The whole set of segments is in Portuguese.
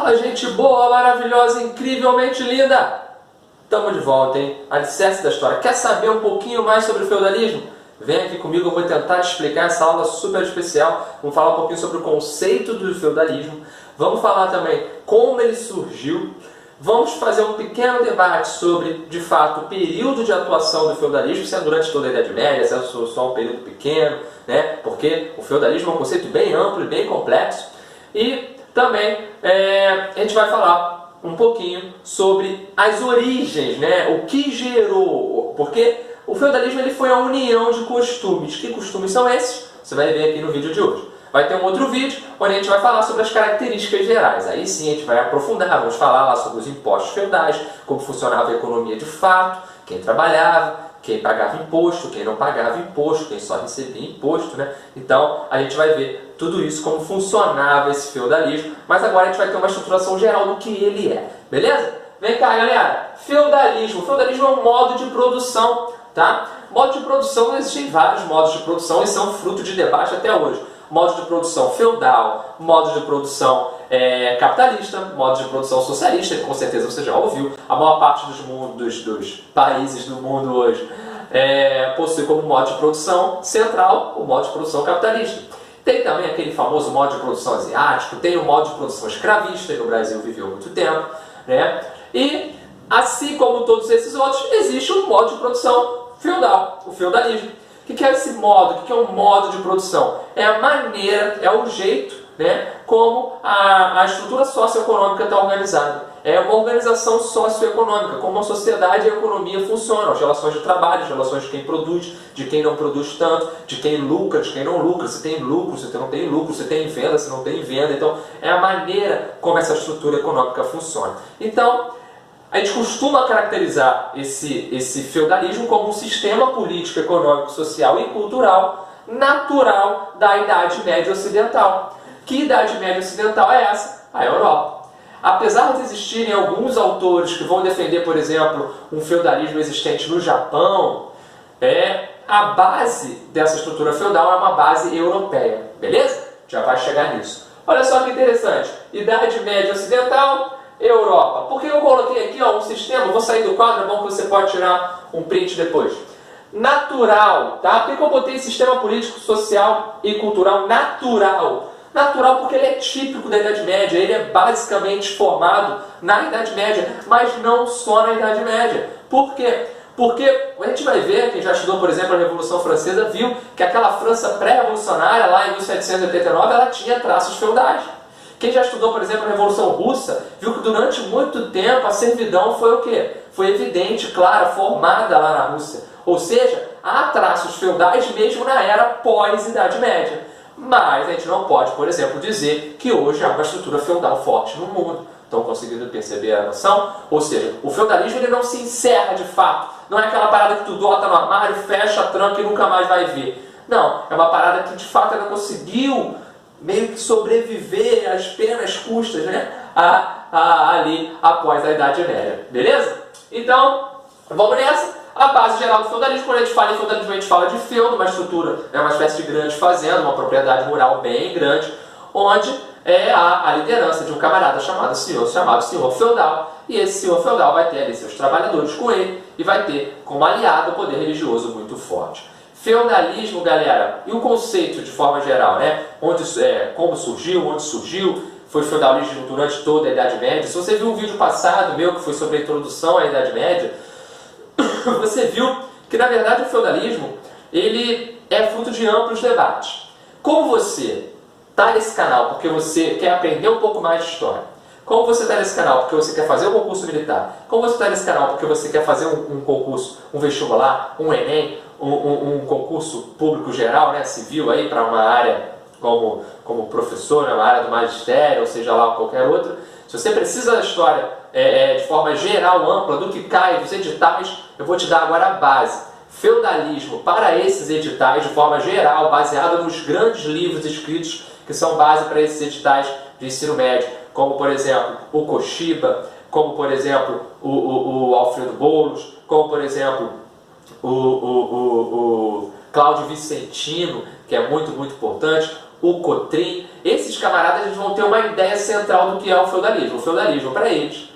Fala, gente boa, maravilhosa, incrivelmente linda! Tamo de volta, hein? Alicerce da história. Quer saber um pouquinho mais sobre o feudalismo? Vem aqui comigo, eu vou tentar te explicar essa aula super especial. Vamos falar um pouquinho sobre o conceito do feudalismo. Vamos falar também como ele surgiu. Vamos fazer um pequeno debate sobre, de fato, o período de atuação do feudalismo, se é durante toda a Idade Média, se é só um período pequeno, né? Porque o feudalismo é um conceito bem amplo e bem complexo. E também a gente vai falar um pouquinho sobre as origens, né? O que gerou, porque o feudalismo ele foi a união de costumes. Que costumes são esses? Você vai ver aqui no vídeo de hoje. Vai ter um outro vídeo onde a gente vai falar sobre as características gerais. Aí sim a gente vai aprofundar, vamos falar lá sobre os impostos feudais, como funcionava a economia de fato, quem trabalhava, quem pagava imposto, quem não pagava imposto, quem só recebia imposto, né? Então a gente vai ver tudo isso, como funcionava esse feudalismo, mas agora a gente vai ter uma estruturação geral do que ele é, beleza? Vem cá, galera! Feudalismo. Feudalismo é um modo de produção, tá? Modo de produção, existem vários modos de produção e são fruto de debate até hoje. Modo de produção feudal, modo de produção capitalista, modo de produção socialista, que com certeza você já ouviu. A maior parte dos países do mundo hoje possui como modo de produção central o modo de produção capitalista. Tem também aquele famoso modo de produção asiático, tem o modo de produção escravista, que no Brasil viveu muito tempo, né? E, assim como todos esses outros, existe um modo de produção feudal, o feudalismo. O que é esse modo? O que é um modo de produção? É a maneira, é o jeito, né, como a estrutura socioeconômica está organizada. É uma organização socioeconômica, como a sociedade e a economia funcionam, as relações de trabalho, as relações de quem produz, de quem não produz tanto, de quem lucra, de quem não lucra, se tem lucro, se não tem lucro, se tem venda, se não tem venda. Então, é a maneira como essa estrutura econômica funciona. Então, a gente costuma caracterizar esse feudalismo como um sistema político, econômico, social e cultural natural da Idade Média Ocidental. Que Idade Média Ocidental é essa? A Europa. Apesar de existirem alguns autores que vão defender, por exemplo, um feudalismo existente no Japão, a base dessa estrutura feudal é uma base europeia. Beleza? Já vai chegar nisso. Olha só que interessante. Idade Média Ocidental, Europa. Por que eu coloquei aqui um sistema? Vou sair do quadro, é bom que você pode tirar um print depois. Natural, tá? Por que eu botei sistema político, social e cultural natural? Natural porque ele é típico da Idade Média, ele é basicamente formado na Idade Média, mas não só na Idade Média. Por quê? Porque a gente vai ver, quem já estudou, por exemplo, a Revolução Francesa, viu que aquela França pré-revolucionária, lá em 1789, ela tinha traços feudais. Quem já estudou, por exemplo, a Revolução Russa, viu que durante muito tempo a servidão foi o quê? Foi evidente, clara, formada lá na Rússia. Ou seja, há traços feudais mesmo na era pós-Idade Média. Mas a gente não pode, por exemplo, dizer que hoje há uma estrutura feudal forte no mundo. Estão conseguindo perceber a noção? Ou seja, o feudalismo ele não se encerra de fato. Não é aquela parada que tu bota no armário, fecha, tranca e nunca mais vai ver. Não, é uma parada que de fato ela conseguiu meio que sobreviver às penas custas, né? Ali após a Idade Média. Beleza? Então, vamos nessa. A base geral do feudalismo, quando a gente fala em feudalismo, a gente fala de feudo, uma estrutura, uma espécie de grande fazenda, uma propriedade rural bem grande, onde há a liderança de um camarada chamado senhor feudal, e esse senhor feudal vai ter ali seus trabalhadores com ele, e vai ter como aliado o poder religioso muito forte. Feudalismo, galera, e o conceito de forma geral, né? Como surgiu, onde surgiu, foi feudalismo durante toda a Idade Média. Se você viu um vídeo passado meu que foi sobre a introdução à Idade Média, você viu que na verdade o feudalismo ele é fruto de amplos debates. Como você está nesse canal porque você quer aprender um pouco mais de história, como você está nesse canal porque você quer fazer um concurso militar, como você está nesse canal porque você quer fazer um concurso, um vestibular, um Enem, um concurso público geral, né, civil, aí para uma área como professor, né, uma área do magistério, ou seja lá qualquer outra, se você precisa da história de forma geral, ampla, do que cai, dos editais, eu vou te dar agora a base. Feudalismo para esses editais, de forma geral, baseado nos grandes livros escritos que são base para esses editais de ensino médio, como, por exemplo, o Koshiba, como, por exemplo, o Alfredo Boulos, como, por exemplo, o Cláudio Vicentino, que é muito importante, o Cotrim. Esses camaradas eles vão ter uma ideia central do que é o feudalismo. O feudalismo, para eles,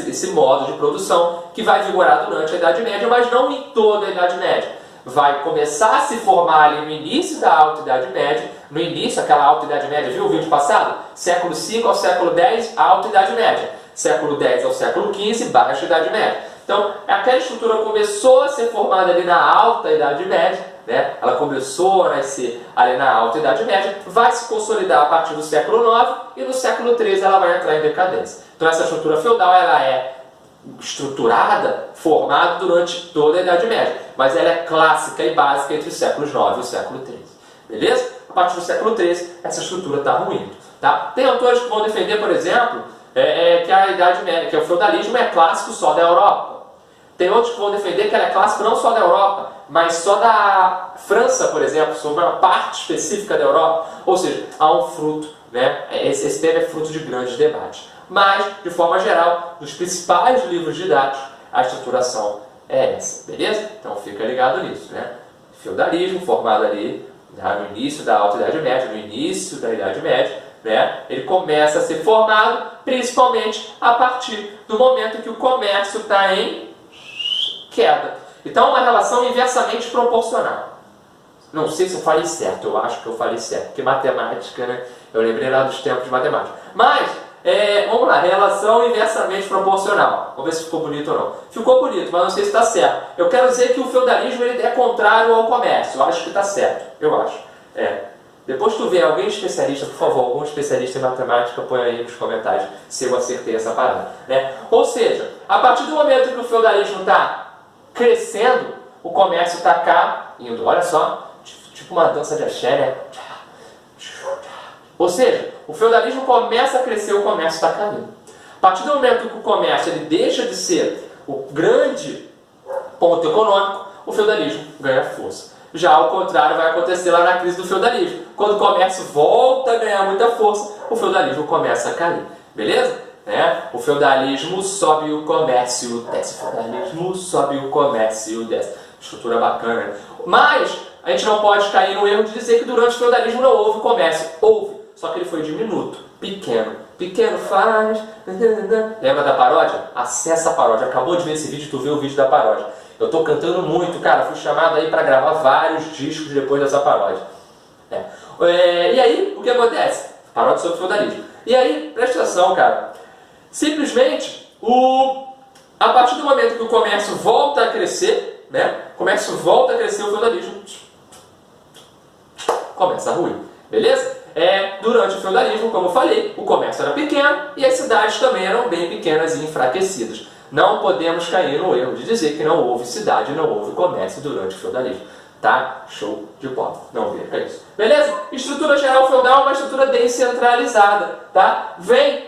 esse modo de produção que vai vigorar durante a Idade Média, mas não em toda a Idade Média. Vai começar a se formar ali no início da Alta Idade Média, no início, aquela Alta Idade Média, viu o vídeo passado? Século V ao século X, Alta Idade Média. Século X ao século XV, Baixa Idade Média. Então, aquela estrutura começou a ser formada ali na Alta Idade Média, né? Ela começou a nascer ali na Alta Idade Média, vai se consolidar a partir do século IX e no século XIII ela vai entrar em decadência. Então, essa estrutura feudal ela é estruturada, formada durante toda a Idade Média, mas ela é clássica e básica entre os séculos IX e o século XIII. Beleza? A partir do século XIII, essa estrutura está ruindo. Tá? Tem autores que vão defender, por exemplo, que a Idade Média, que o feudalismo é clássico só da Europa. Tem outros que vão defender que ela é clássica não só da Europa, mas só da França, por exemplo, sobre uma parte específica da Europa. Ou seja, há um fruto, né? Esse tema é fruto de grandes debates. Mas, de forma geral, dos principais livros didáticos, a estruturação é essa, beleza? Então fica ligado nisso, né? Feudalismo formado ali no início da Alta Idade Média, no início da Idade Média, né? Ele começa a ser formado principalmente a partir do momento que o comércio está em queda. Então, uma relação inversamente proporcional. Não sei se eu falei certo, eu acho que eu falei certo, porque matemática, né? Eu lembrei lá dos tempos de matemática. Mas, vamos lá, relação inversamente proporcional. Vamos ver se ficou bonito ou não. Ficou bonito, mas não sei se está certo. Eu quero dizer que o feudalismo ele é contrário ao comércio. Eu acho que está certo, eu acho. Depois tu vê alguém especialista, por favor, algum especialista em matemática, põe aí nos comentários se eu acertei essa parada, né? Ou seja, a partir do momento que o feudalismo está crescendo, o comércio está caindo. Olha só, tipo uma dança de axé, né? Ou seja, o feudalismo começa a crescer, o comércio está caindo. A partir do momento que o comércio ele deixa de ser o grande ponto econômico, o feudalismo ganha força. Já ao contrário vai acontecer lá na crise do feudalismo. Quando o comércio volta a ganhar muita força, o feudalismo começa a cair. Beleza? O feudalismo sobe e o comércio desce. O feudalismo sobe e o comércio desce. Estrutura bacana, né? Mas a gente não pode cair no erro de dizer que durante o feudalismo não houve comércio. Houve, só que ele foi diminuto, pequeno. Pequeno faz... Lembra da paródia? Acessa a paródia. Acabou de ver esse vídeo, tu viu o vídeo da paródia. Eu tô cantando muito, cara. Fui chamado aí para gravar vários discos depois dessa paródia. E aí, o que acontece? Paródia sobre feudalismo. E aí, presta atenção, cara. Simplesmente, a partir do momento que o comércio volta a crescer, né? O comércio volta a crescer, o feudalismo começa a ruir. Beleza? Durante o feudalismo, como eu falei, o comércio era pequeno e as cidades também eram bem pequenas e enfraquecidas. Não podemos cair no erro de dizer que não houve cidade, não houve comércio durante o feudalismo. Tá? Show de bola. Não perca isso. Beleza? Estrutura geral feudal é uma estrutura descentralizada. Tá?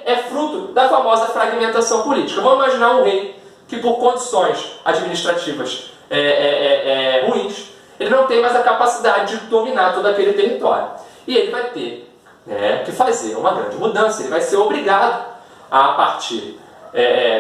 É fruto da famosa fragmentação política. Vamos imaginar um rei que por condições administrativas ruins, ele não tem mais a capacidade de dominar todo aquele território. E ele vai ter que fazer uma grande mudança. Ele vai ser obrigado a partir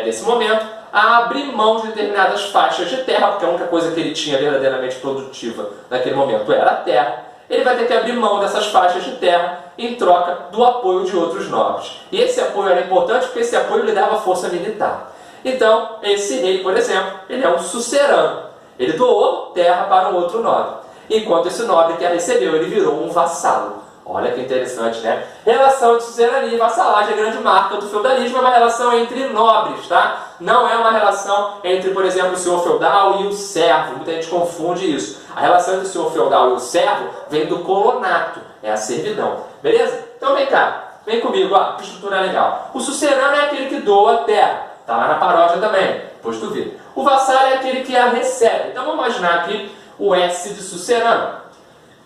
desse momento, a abrir mão de determinadas faixas de terra, porque a única coisa que ele tinha verdadeiramente produtiva naquele momento era a terra. Ele vai ter que abrir mão dessas faixas de terra em troca do apoio de outros nobres. E esse apoio era importante porque esse apoio lhe dava força militar. Então, esse rei, por exemplo, ele é um sucerano. Ele doou terra para um outro nobre. Enquanto esse nobre que a recebeu, ele virou um vassalo. Olha que interessante, né? Relação de suzerania e vassalagem, a grande marca do feudalismo é uma relação entre nobres, tá? Não é uma relação entre, por exemplo, o senhor feudal e o servo. Muita gente confunde isso. A relação entre o senhor feudal e o servo vem do colonato, é a servidão. Beleza? Então vem cá, vem comigo, ó, que estrutura legal. O sucerano é aquele que doa a terra. Tá lá na paródia também, depois tu vê. O vassalo é aquele que a recebe. Então vamos imaginar aqui o S de sucerano.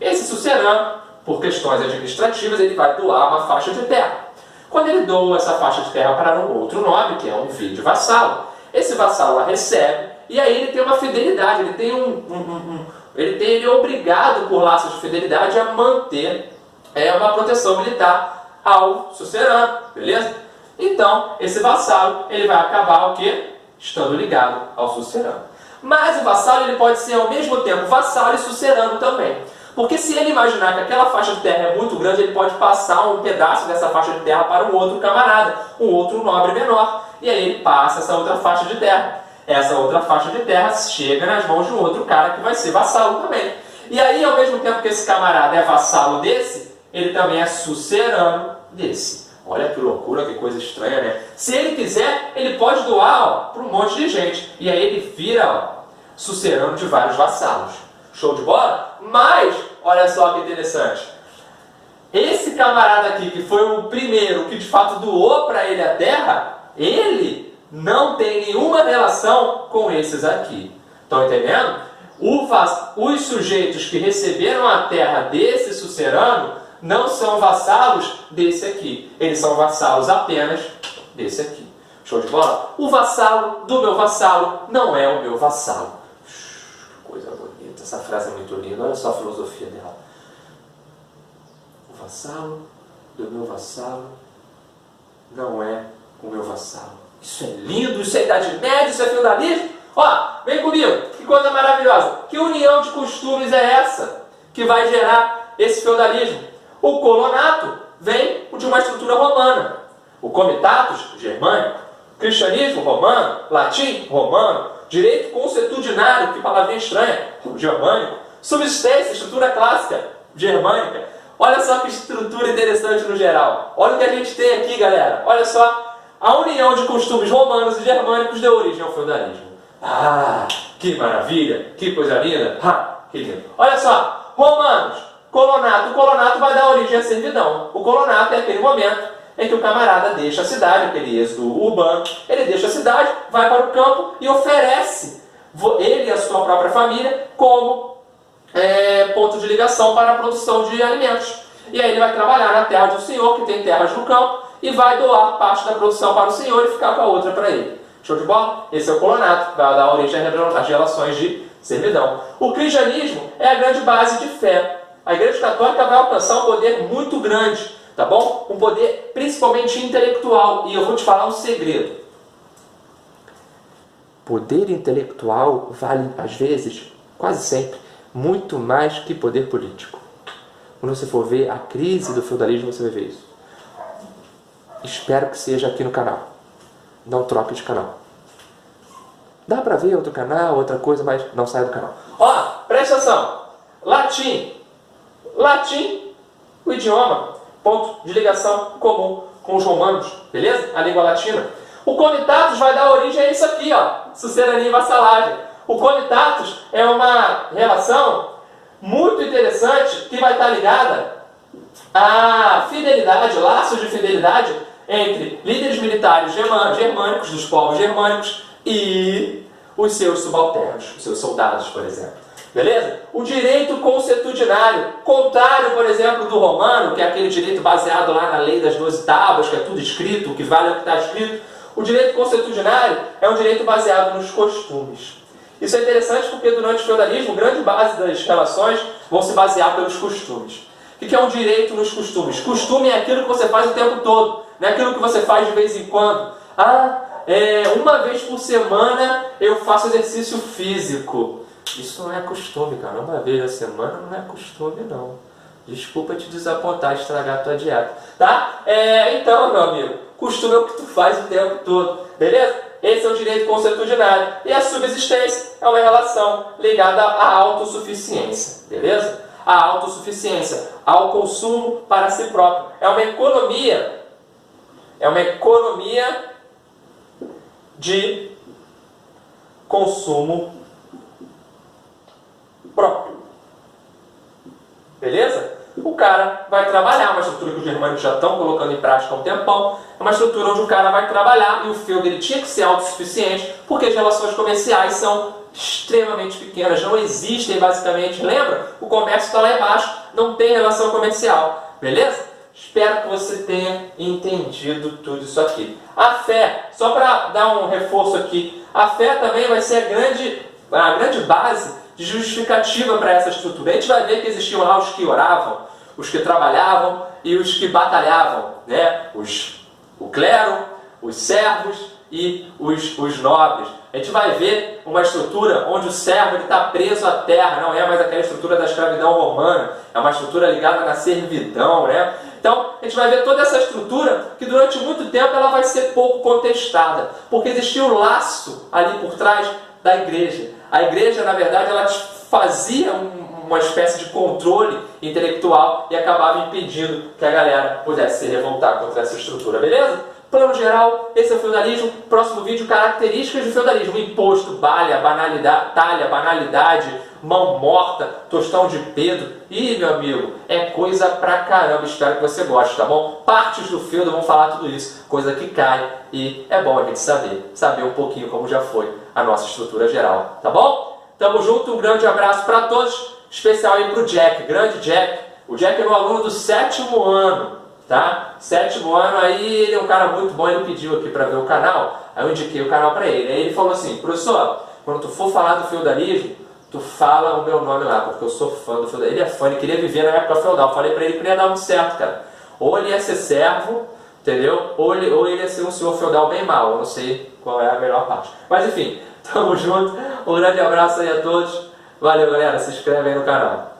Esse sucerano, por questões administrativas, ele vai doar uma faixa de terra. Quando ele doa essa faixa de terra para um outro nobre, que é um filho de vassalo, esse vassalo a recebe e aí ele tem uma fidelidade, ele tem ele é obrigado por laços de fidelidade a manter uma proteção militar ao sucerano, beleza? Então, esse vassalo, ele vai acabar o quê? Estando ligado ao sucerano. Mas o vassalo ele pode ser ao mesmo tempo vassalo e sucerano também. Porque se ele imaginar que aquela faixa de terra é muito grande, ele pode passar um pedaço dessa faixa de terra para um outro camarada, um outro nobre menor. E aí ele passa essa outra faixa de terra. Essa outra faixa de terra chega nas mãos de um outro cara que vai ser vassalo também. E aí, ao mesmo tempo que esse camarada é vassalo desse, ele também é sucerano desse. Olha que loucura, que coisa estranha, né? Se ele quiser, ele pode doar para um monte de gente. E aí ele vira sucerano de vários vassalos. Show de bola? Mas, olha só que interessante. Esse camarada aqui, que foi o primeiro que de fato doou para ele a terra, ele não tem nenhuma relação com esses aqui. Estão entendendo? Os sujeitos que receberam a terra desse sucerano não são vassalos desse aqui. Eles são vassalos apenas desse aqui. Show de bola? O vassalo do meu vassalo não é o meu vassalo. Coisa bonita. Essa frase é muito linda. Olha só a filosofia dela. O vassalo do meu vassalo não é o meu vassalo. Isso é lindo, isso é Idade Média, isso é feudalismo. Ó, vem comigo, que coisa maravilhosa. Que união de costumes é essa que vai gerar esse feudalismo? O colonato vem de uma estrutura romana. O comitatus, germânico. Cristianismo, romano. Latim, romano. Direito consuetudinário, que palavrinha estranha, germânico. Subsistência, estrutura clássica, germânica. Olha só que estrutura interessante no geral. Olha o que a gente tem aqui, galera. Olha só. A união de costumes romanos e germânicos deu origem ao feudalismo. Ah, que maravilha, que coisa linda. Que lindo. Olha só, romanos, colonato. O colonato vai dar origem à servidão. O colonato é aquele momento em que o camarada deixa a cidade, aquele êxodo urbano, ele deixa a cidade, vai para o campo e oferece ele e a sua própria família como ponto de ligação para a produção de alimentos. E aí ele vai trabalhar na terra do senhor, que tem terras no campo, e vai doar parte da produção para o senhor e ficar com a outra para ele. Show de bola? Esse é o colonato, que vai dar origem às relações de servidão. O cristianismo é a grande base de fé. A Igreja Católica vai alcançar um poder muito grande, tá bom? Um poder principalmente intelectual. E eu vou te falar um segredo. Poder intelectual vale, às vezes, quase sempre, muito mais que poder político. Quando você for ver a crise do feudalismo, você vai ver isso. Espero que seja aqui no canal. Não troque de canal. Dá pra ver outro canal, outra coisa, mas não saia do canal. Ó, presta atenção. Latim. Latim, o idioma, ponto de ligação comum com os romanos, beleza? A língua latina. O comitatus vai dar origem a isso aqui, ó. Sucerania e vassalagem. O comitatus é uma relação muito interessante que vai estar ligada à fidelidade, laços de fidelidade entre líderes militares germânicos, dos povos germânicos, e os seus subalternos, os seus soldados, por exemplo. Beleza? O direito consuetudinário, contrário, por exemplo, do romano, que é aquele direito baseado lá na lei das 12 tábuas, que é tudo escrito, o que vale é o que está escrito. O direito consuetudinário é um direito baseado nos costumes. Isso é interessante porque durante o feudalismo, grande base das relações vão se basear pelos costumes. O que é um direito nos costumes? Costume é aquilo que você faz o tempo todo, não é aquilo que você faz de vez em quando. Uma vez por semana eu faço exercício físico. Isso não é costume, cara. Uma vez na semana não é costume, não. Desculpa te desapontar, estragar a tua dieta. Tá? Então, meu amigo, costume é o que tu faz o tempo todo. Beleza? Esse é o direito consuetudinário. E a subsistência é uma relação ligada à autossuficiência. Beleza? A autossuficiência, ao consumo para si próprio. É uma economia de consumo próprio. Beleza? O cara vai trabalhar, uma estrutura que os germânicos já estão colocando em prática há um tempão, é uma estrutura onde o cara vai trabalhar, e o feudo ele tinha que ser autossuficiente, porque as relações comerciais são extremamente pequenas, não existem basicamente, lembra? O comércio está lá embaixo, não tem relação comercial, beleza? Espero que você tenha entendido tudo isso aqui. A fé, só para dar um reforço aqui, a fé também vai ser a grande base de justificativa para essa estrutura. A gente vai ver que existiam lá os que oravam, os que trabalhavam e os que batalhavam, né? O clero, os servos e os nobres. A gente vai ver uma estrutura onde o servo está preso à terra, não é mais aquela estrutura da escravidão romana, é uma estrutura ligada na servidão, né? Então, a gente vai ver toda essa estrutura que durante muito tempo ela vai ser pouco contestada, porque existia o laço ali por trás da igreja. A igreja, na verdade, ela fazia uma espécie de controle intelectual e acabava impedindo que a galera pudesse se revoltar contra essa estrutura, beleza? Plano geral, esse é o feudalismo. Próximo vídeo, características do feudalismo. Imposto, talha, banalidade, mão morta, tostão de Pedro. Ih, meu amigo, é coisa pra caramba. Espero que você goste, tá bom? Partes do feudo vão falar tudo isso, coisa que cai. E é bom a gente saber um pouquinho como já foi a nossa estrutura geral, tá bom? Tamo junto, um grande abraço pra todos. Especial aí pro Jack, grande Jack. O Jack é meu aluno do 7º ano. Tá? 7º ano, aí ele é um cara muito bom, ele pediu aqui para ver o canal, aí eu indiquei o canal para ele. Aí ele falou assim: professor, quando tu for falar do feudalismo, tu fala o meu nome lá, porque eu sou fã do feudalismo. Ele é fã, ele queria viver na época feudal. Eu falei para ele que não ia dar muito certo, cara. Ou ele ia ser servo, entendeu? Ou ele ia ser um senhor feudal bem mau. Eu não sei qual é a melhor parte. Mas enfim, tamo junto, um grande abraço aí a todos. Valeu, galera, se inscreve aí no canal.